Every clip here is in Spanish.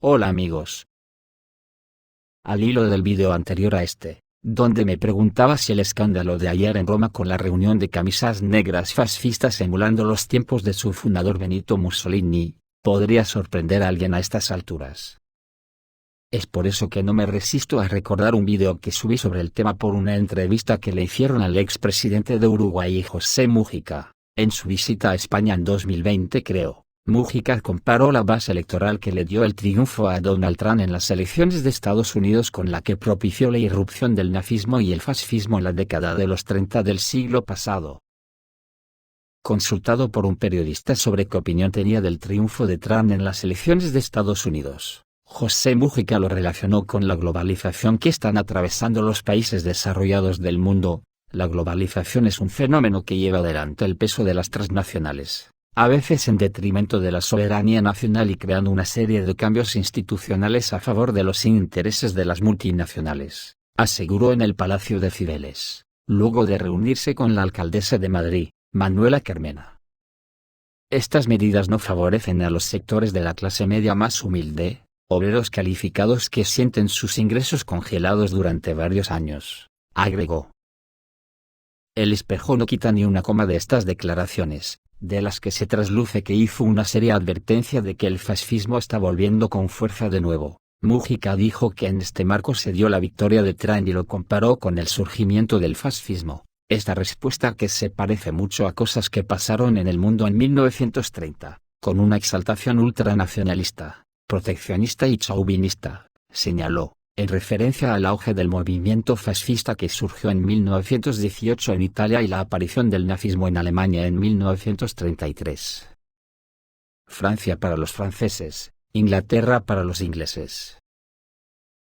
Hola amigos. Al hilo del vídeo anterior a este, donde me preguntaba si el escándalo de ayer en Roma con la reunión de camisas negras fascistas emulando los tiempos de su fundador Benito Mussolini, podría sorprender a alguien a estas alturas. Es por eso que no me resisto a recordar un vídeo que subí sobre el tema por una entrevista que le hicieron al expresidente de Uruguay José Mújica, en su visita a España en 2020 creo. Mújica comparó la base electoral que le dio el triunfo a Donald Trump en las elecciones de Estados Unidos con la que propició la irrupción del nazismo y el fascismo en la década de los 30 del siglo pasado. Consultado por un periodista sobre qué opinión tenía del triunfo de Trump en las elecciones de Estados Unidos, José Mújica lo relacionó con la globalización que están atravesando los países desarrollados del mundo. La globalización es un fenómeno que lleva adelante el peso de las transnacionales, a veces en detrimento de la soberanía nacional y creando una serie de cambios institucionales a favor de los intereses de las multinacionales, aseguró en el Palacio de Cibeles, luego de reunirse con la alcaldesa de Madrid, Manuela Carmena. Estas medidas no favorecen a los sectores de la clase media más humilde, obreros calificados que sienten sus ingresos congelados durante varios años, agregó. El Espejo no quita ni una coma de estas declaraciones, de las que se trasluce que hizo una seria advertencia de que el fascismo está volviendo con fuerza de nuevo. Mújica dijo que en este marco se dio la victoria de Trump y lo comparó con el surgimiento del fascismo. Esta respuesta que se parece mucho a cosas que pasaron en el mundo en 1930, con una exaltación ultranacionalista, proteccionista y chauvinista, señaló, en referencia al auge del movimiento fascista que surgió en 1918 en Italia y la aparición del nazismo en Alemania en 1933. Francia para los franceses, Inglaterra para los ingleses.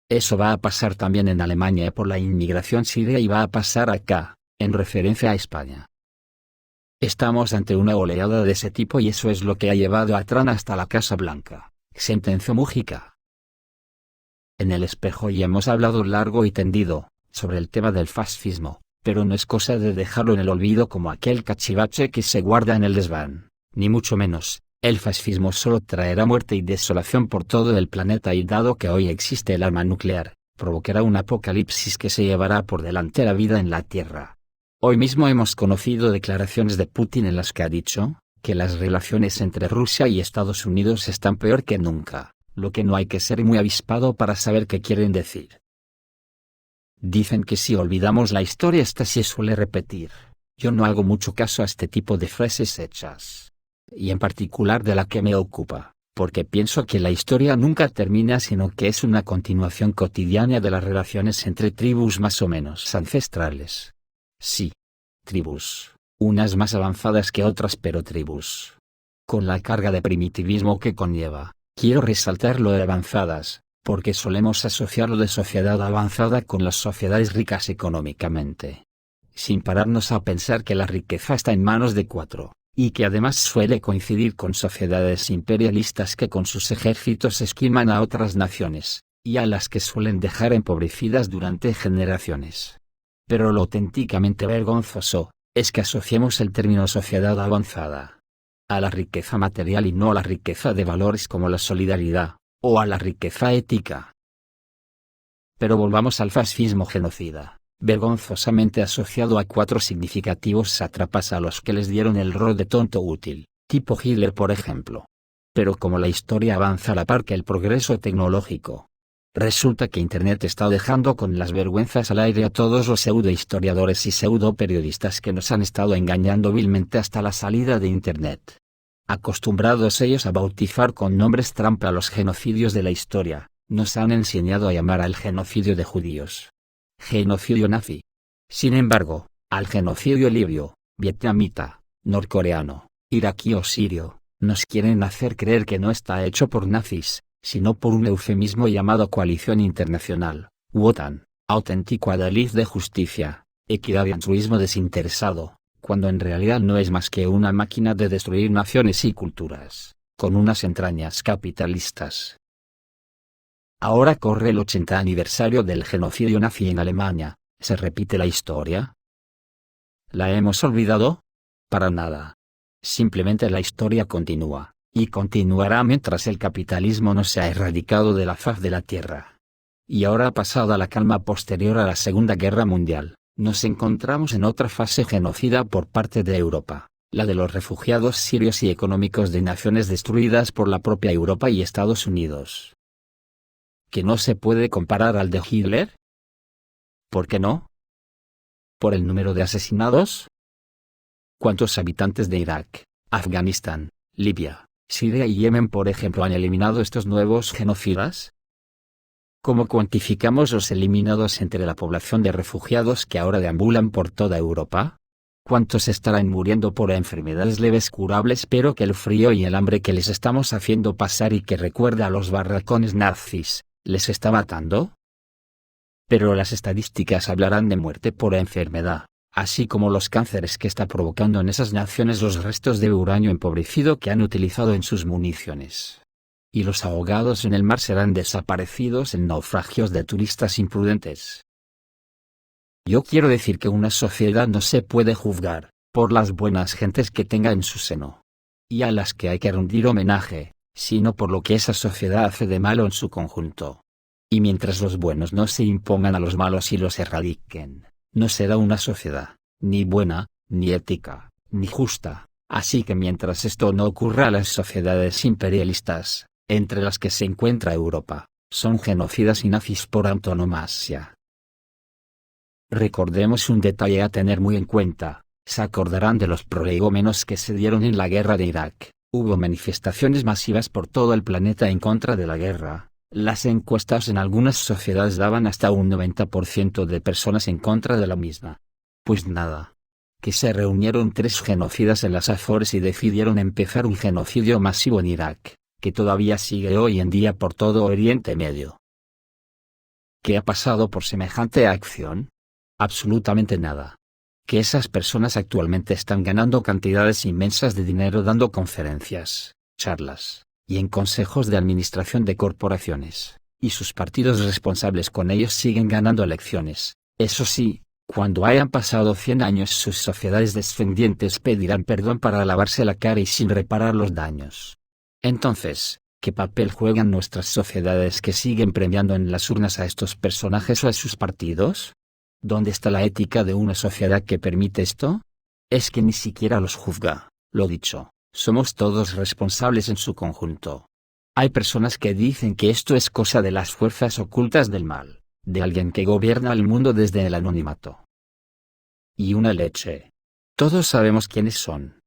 Eso va a pasar también en Alemania por la inmigración siria y va a pasar acá, en referencia a España. Estamos ante una oleada de ese tipo y eso es lo que ha llevado a Trump hasta la Casa Blanca, sentenció Mújica. En el Espejo ya hemos hablado largo y tendido, sobre el tema del fascismo, pero no es cosa de dejarlo en el olvido como aquel cachivache que se guarda en el desván, ni mucho menos. El fascismo solo traerá muerte y desolación por todo el planeta y dado que hoy existe el arma nuclear, provocará un apocalipsis que se llevará por delante la vida en la Tierra. Hoy mismo hemos conocido declaraciones de Putin en las que ha dicho, que las relaciones entre Rusia y Estados Unidos están peor que nunca. Lo que no hay que ser muy avispado para saber qué quieren decir. Dicen que si olvidamos la historia esta se suele repetir. Yo no hago mucho caso a este tipo de frases hechas. Y en particular de la que me ocupa, porque pienso que la historia nunca termina sino que es una continuación cotidiana de las relaciones entre tribus más o menos ancestrales. Sí. Tribus, unas más avanzadas que otras pero tribus. Con la carga de primitivismo que conlleva. Quiero resaltar lo de avanzadas, porque solemos asociar lo de sociedad avanzada con las sociedades ricas económicamente. Sin pararnos a pensar que la riqueza está en manos de cuatro, y que además suele coincidir con sociedades imperialistas que con sus ejércitos esquiman a otras naciones, y a las que suelen dejar empobrecidas durante generaciones. Pero lo auténticamente vergonzoso, es que asociemos el término sociedad avanzada a la riqueza material y no a la riqueza de valores como la solidaridad, o a la riqueza ética. Pero volvamos al fascismo genocida, vergonzosamente asociado a cuatro significativos sátrapas a los que les dieron el rol de tonto útil, tipo Hitler por ejemplo. Pero como la historia avanza a la par que el progreso tecnológico, resulta que Internet está dejando con las vergüenzas al aire a todos los pseudohistoriadores y pseudoperiodistas que nos han estado engañando vilmente hasta la salida de Internet. Acostumbrados ellos a bautizar con nombres trampa a los genocidios de la historia, nos han enseñado a llamar al genocidio de judíos genocidio nazi. Sin embargo, al genocidio libio, vietnamita, norcoreano, iraquí o sirio, nos quieren hacer creer que no está hecho por nazis, sino por un eufemismo llamado Coalición Internacional, u OTAN, auténtico adalid de justicia, equidad y altruismo desinteresado, cuando en realidad no es más que una máquina de destruir naciones y culturas, con unas entrañas capitalistas. Ahora corre el 80 aniversario del genocidio nazi en Alemania, ¿se repite la historia? ¿La hemos olvidado? Para nada. Simplemente la historia continúa, Y continuará mientras el capitalismo no sea erradicado de la faz de la tierra. Y ahora, pasada la calma posterior a la Segunda Guerra Mundial, nos encontramos en otra fase genocida por parte de Europa, la de los refugiados sirios y económicos de naciones destruidas por la propia Europa y Estados Unidos. ¿Que no se puede comparar al de Hitler? ¿Por qué no? ¿Por el número de asesinados? ¿Cuántos habitantes de Irak, Afganistán, Libia, Siria y Yemen, por ejemplo, han eliminado estos nuevos genocidas? ¿Cómo cuantificamos los eliminados entre la población de refugiados que ahora deambulan por toda Europa? ¿Cuántos estarán muriendo por enfermedades leves curables pero que el frío y el hambre que les estamos haciendo pasar y que recuerda a los barracones nazis, les está matando? Pero las estadísticas hablarán de muerte por enfermedad, así como los cánceres que está provocando en esas naciones los restos de uranio empobrecido que han utilizado en sus municiones. Y los ahogados en el mar serán desaparecidos en naufragios de turistas imprudentes. Yo quiero decir que una sociedad no se puede juzgar por las buenas gentes que tenga en su seno, y a las que hay que rendir homenaje, sino por lo que esa sociedad hace de malo en su conjunto. Y mientras los buenos no se impongan a los malos y los erradiquen, no será una sociedad, ni buena, ni ética, ni justa. Así que mientras esto no ocurra, las sociedades imperialistas, entre las que se encuentra Europa, son genocidas y nazis por antonomasia. Recordemos un detalle a tener muy en cuenta: se acordarán de los prolegómenos que se dieron en la guerra de Irak. Hubo manifestaciones masivas por todo el planeta en contra de la guerra. Las encuestas en algunas sociedades daban hasta un 90% de personas en contra de la misma. Pues nada. Que se reunieron 3 genocidas en las Azores y decidieron empezar un genocidio masivo en Irak, que todavía sigue hoy en día por todo Oriente Medio. ¿Qué ha pasado por semejante acción? Absolutamente nada. Que esas personas actualmente están ganando cantidades inmensas de dinero dando conferencias, charlas, y en consejos de administración de corporaciones, y sus partidos responsables con ellos siguen ganando elecciones. Eso sí, cuando hayan pasado 100 años sus sociedades descendientes pedirán perdón para lavarse la cara y sin reparar los daños. Entonces, ¿qué papel juegan nuestras sociedades que siguen premiando en las urnas a estos personajes o a sus partidos? ¿Dónde está la ética de una sociedad que permite esto? Es que ni siquiera los juzga. Lo dicho, somos todos responsables en su conjunto. Hay personas que dicen que esto es cosa de las fuerzas ocultas del mal, de alguien que gobierna el mundo desde el anonimato. Y una leche. Todos sabemos quiénes son.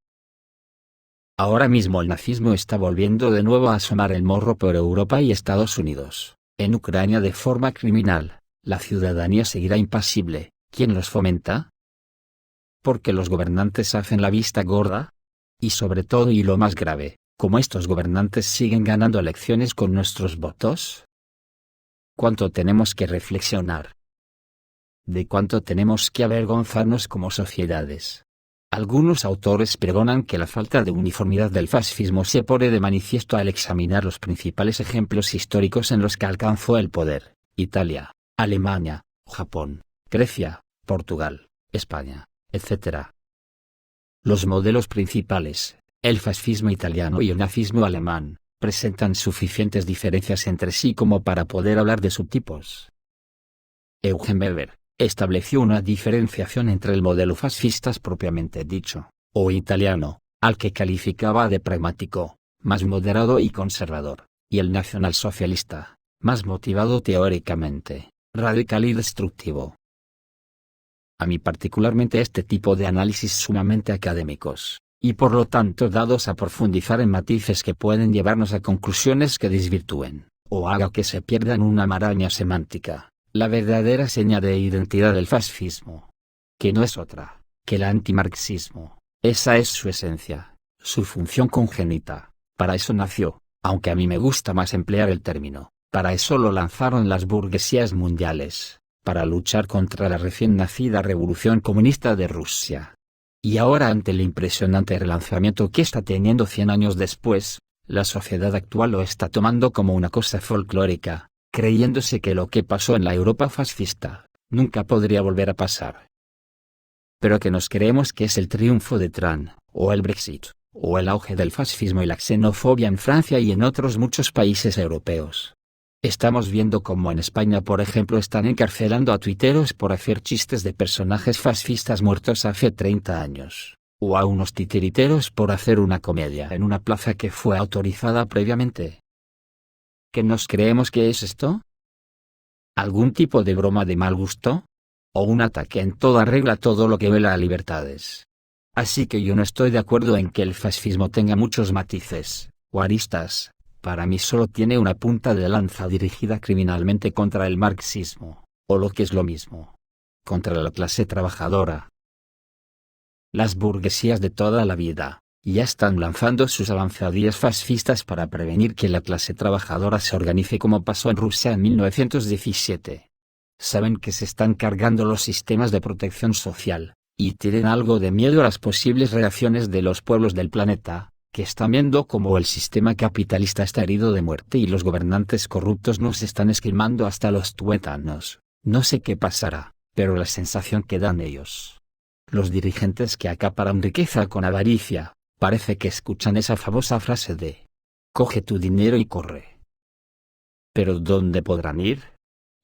Ahora mismo el nazismo está volviendo de nuevo a asomar el morro por Europa y Estados Unidos. En Ucrania de forma criminal. La ciudadanía seguirá impasible. ¿Quién los fomenta? ¿Porque los gobernantes hacen la vista gorda? Y sobre todo, y lo más grave, ¿cómo estos gobernantes siguen ganando elecciones con nuestros votos? ¿Cuánto tenemos que reflexionar? ¿De cuánto tenemos que avergonzarnos como sociedades? Algunos autores pregonan que la falta de uniformidad del fascismo se pone de manifiesto al examinar los principales ejemplos históricos en los que alcanzó el poder: Italia, Alemania, Japón, Grecia, Portugal, España, etc. Los modelos principales, el fascismo italiano y el nazismo alemán, presentan suficientes diferencias entre sí como para poder hablar de subtipos. Eugen Weber estableció una diferenciación entre el modelo fascista propiamente dicho, o italiano, al que calificaba de pragmático, más moderado y conservador, y el nacionalsocialista, más motivado teóricamente, radical y destructivo. A mí particularmente este tipo de análisis sumamente académicos, y por lo tanto dados a profundizar en matices que pueden llevarnos a conclusiones que desvirtúen, o haga que se pierda en una maraña semántica, la verdadera seña de identidad del fascismo. Que no es otra, que el antimarxismo. Esa es su esencia, su función congénita. Para eso nació, aunque a mí me gusta más emplear el término. Para eso lo lanzaron las burguesías mundiales, para luchar contra la recién nacida revolución comunista de Rusia. Y ahora, ante el impresionante relanzamiento que está teniendo 100 años después, la sociedad actual lo está tomando como una cosa folclórica, creyéndose que lo que pasó en la Europa fascista, nunca podría volver a pasar. Pero que nos creemos que es el triunfo de Trump, o el Brexit, o el auge del fascismo y la xenofobia en Francia y en otros muchos países europeos. Estamos viendo cómo en España, por ejemplo, están encarcelando a tuiteros por hacer chistes de personajes fascistas muertos hace 30 años, o a unos titiriteros por hacer una comedia en una plaza que fue autorizada previamente. ¿Qué nos creemos que es esto? ¿Algún tipo de broma de mal gusto? ¿O un ataque en toda regla a todo lo que vela a libertades? Así que yo no estoy de acuerdo en que el fascismo tenga muchos matices, o aristas. Para mí solo tiene una punta de lanza dirigida criminalmente contra el marxismo, o lo que es lo mismo, contra la clase trabajadora. Las burguesías de toda la vida ya están lanzando sus avanzadillas fascistas para prevenir que la clase trabajadora se organice como pasó en Rusia en 1917. Saben que se están cargando los sistemas de protección social, y tienen algo de miedo a las posibles reacciones de los pueblos del planeta, que están viendo como el sistema capitalista está herido de muerte y los gobernantes corruptos nos están esquilmando hasta los tuétanos. No sé qué pasará, pero la sensación que dan ellos, los dirigentes que acaparan riqueza con avaricia, parece que escuchan esa famosa frase de «coge tu dinero y corre». ¿Pero dónde podrán ir?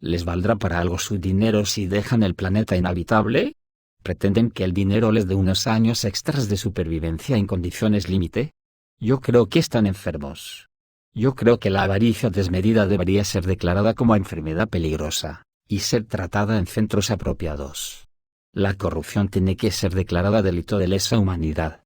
¿Les valdrá para algo su dinero si dejan el planeta inhabitable? ¿Pretenden que el dinero les dé unos años extras de supervivencia en condiciones límite? Yo creo que están enfermos. Yo creo que la avaricia desmedida debería ser declarada como enfermedad peligrosa, y ser tratada en centros apropiados. La corrupción tiene que ser declarada delito de lesa humanidad.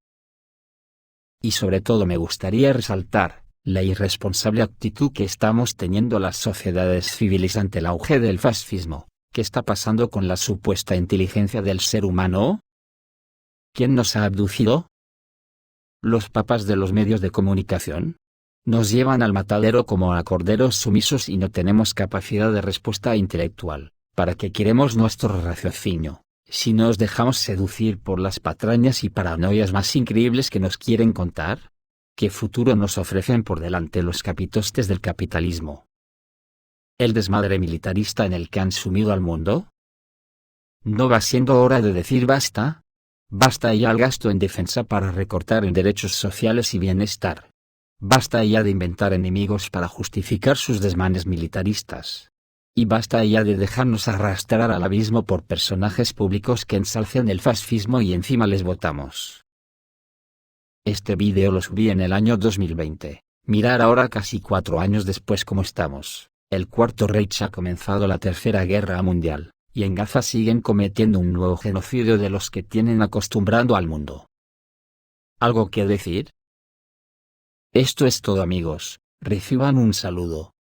Y sobre todo me gustaría resaltar la irresponsable actitud que estamos teniendo las sociedades civiles ante el auge del fascismo. ¿Qué está pasando con la supuesta inteligencia del ser humano? ¿Quién nos ha abducido? ¿Los papas de los medios de comunicación? Nos llevan al matadero como a corderos sumisos y no tenemos capacidad de respuesta intelectual. ¿Para qué queremos nuestro raciocinio, si nos dejamos seducir por las patrañas y paranoias más increíbles que nos quieren contar? ¿Qué futuro nos ofrecen por delante los capitostes del capitalismo? ¿El desmadre militarista en el que han sumido al mundo? ¿No va siendo hora de decir basta? Basta ya al gasto en defensa para recortar en derechos sociales y bienestar. Basta ya de inventar enemigos para justificar sus desmanes militaristas. Y basta ya de dejarnos arrastrar al abismo por personajes públicos que ensalzan el fascismo y encima les votamos. Este vídeo lo subí en el año 2020. Mirar ahora casi 4 años después cómo estamos. El Cuarto Reich ha comenzado la Tercera Guerra Mundial, y en Gaza siguen cometiendo un nuevo genocidio de los que tienen acostumbrando al mundo. ¿Algo que decir? Esto es todo amigos, reciban un saludo.